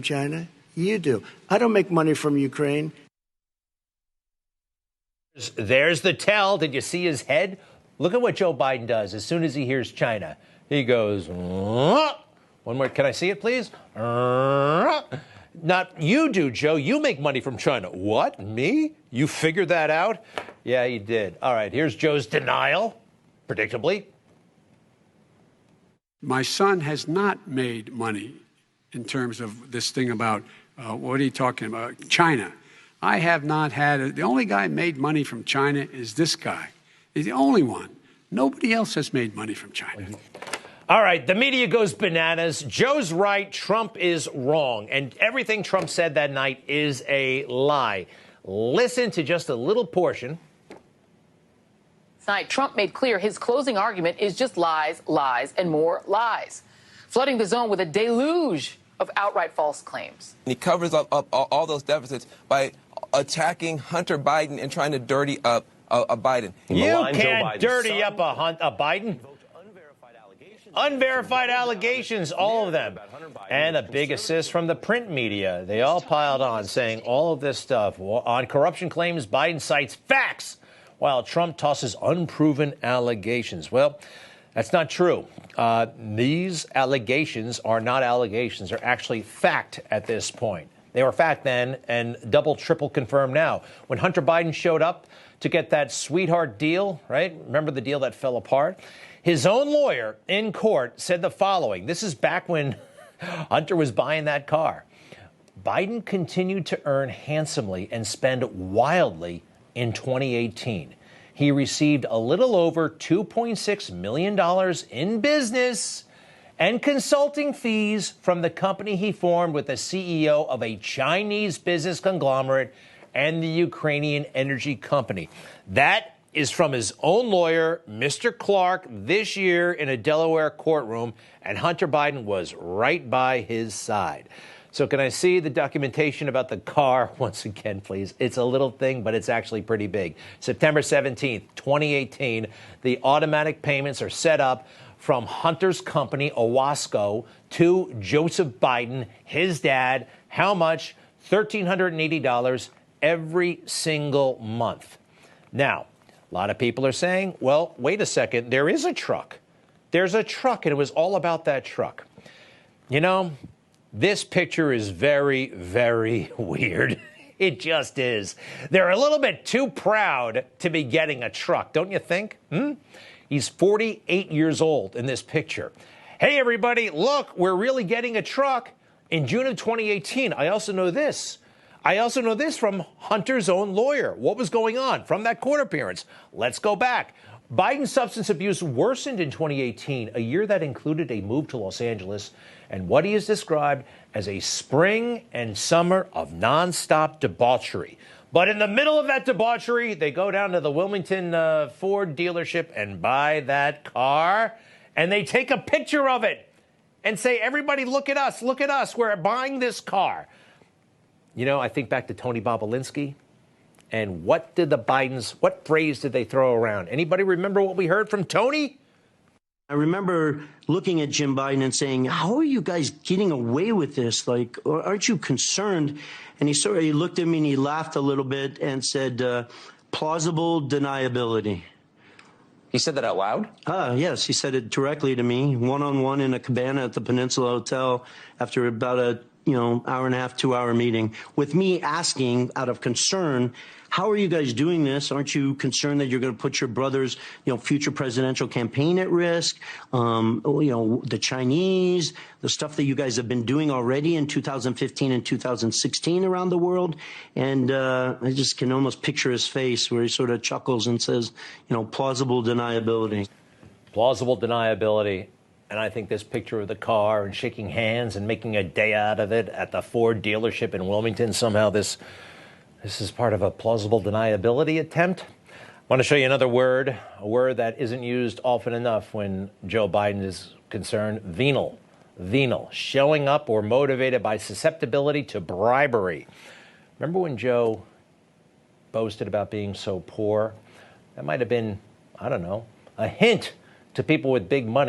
China? You do. I don't make money from Ukraine. There's the tell. Did you see his head? Look at what Joe Biden does as soon as he hears China. He goes, one more. Can I see it, please? Not you do, Joe. You make money from China. What? Me? You figured that out? Yeah, you did. All right, here's Joe's denial, predictably. My son has not made money in terms of this thing about, what are you talking about? China. I have not had it. The only guy made money from China is this guy. He's the only one. Nobody else has made money from China. All right, the media goes bananas. Joe's right, Trump is wrong. And everything Trump said that night is a lie. Listen to just a little portion. Tonight, Trump made clear his closing argument is just lies, lies, and more lies, flooding the zone with a deluge of outright false claims. He covers up all those deficits by attacking Hunter Biden and trying to dirty up a Biden. You can't dirty up a Biden. Unverified allegations, all of them. And a big assist from the print media. They all piled on saying all of this stuff. On corruption claims, Biden cites facts, while Trump tosses unproven allegations. Well, that's not true. These allegations are not allegations. They're actually fact at this point. They were fact then and double, triple confirmed now. When Hunter Biden showed up to get that sweetheart deal, right? Remember the deal that fell apart? His own lawyer in court said the following. This is back when Hunter was buying that car. Biden continued to earn handsomely and spend wildly in 2018. He received a little over $2.6 million in business and consulting fees from the company he formed with the CEO of a Chinese business conglomerate and the Ukrainian energy company. That is from his own lawyer, Mr. Clark, this year in a Delaware courtroom, and Hunter Biden was right by his side. So can I see the documentation about the car once again, please? It's a little thing, but it's actually pretty big. September 17th, 2018, the automatic payments are set up from Hunter's company, Owasco, to Joseph Biden, his dad. How much? $1,380 every single month. Now, a lot of people are saying, well, wait a second, there is a truck. There's a truck, and it was all about that truck. You know, this picture is very, very weird. It just is. They're a little bit too proud to be getting a truck, don't you think? He's 48 years old in this picture. Hey, everybody, look, we're really getting a truck in June of 2018. I also know this from Hunter's own lawyer. What was going on from that court appearance? Let's go back. Biden's substance abuse worsened in 2018, a year that included a move to Los Angeles and what he has described as a spring and summer of nonstop debauchery. But in the middle of that debauchery, they go down to the Wilmington Ford dealership and buy that car, and they take a picture of it and say, everybody, look at us, we're buying this car. You know, I think back to Tony Bobulinski, and what phrase did they throw around? Anybody remember what we heard from Tony? I remember looking at Jim Biden and saying, how are you guys getting away with this? Like, aren't you concerned? And he looked at me and he laughed a little bit and said, plausible deniability. He said that out loud? Yes, he said it directly to me, one-on-one in a cabana at the Peninsula Hotel after about a hour and a half, 2-hour meeting, with me asking out of concern, how are you guys doing this? Aren't you concerned that you're going to put your brother's, future presidential campaign at risk? The Chinese, the stuff that you guys have been doing already in 2015 and 2016 around the world. And I just can almost picture his face where he sort of chuckles and says, plausible deniability. Plausible deniability. And I think this picture of the car and shaking hands and making a day out of it at the Ford dealership in Wilmington, somehow this is part of a plausible deniability attempt. I want to show you another word, a word that isn't used often enough when Joe Biden is concerned, venal. Venal, showing up or motivated by susceptibility to bribery. Remember when Joe boasted about being so poor? That might have been, I don't know, a hint to people with big money.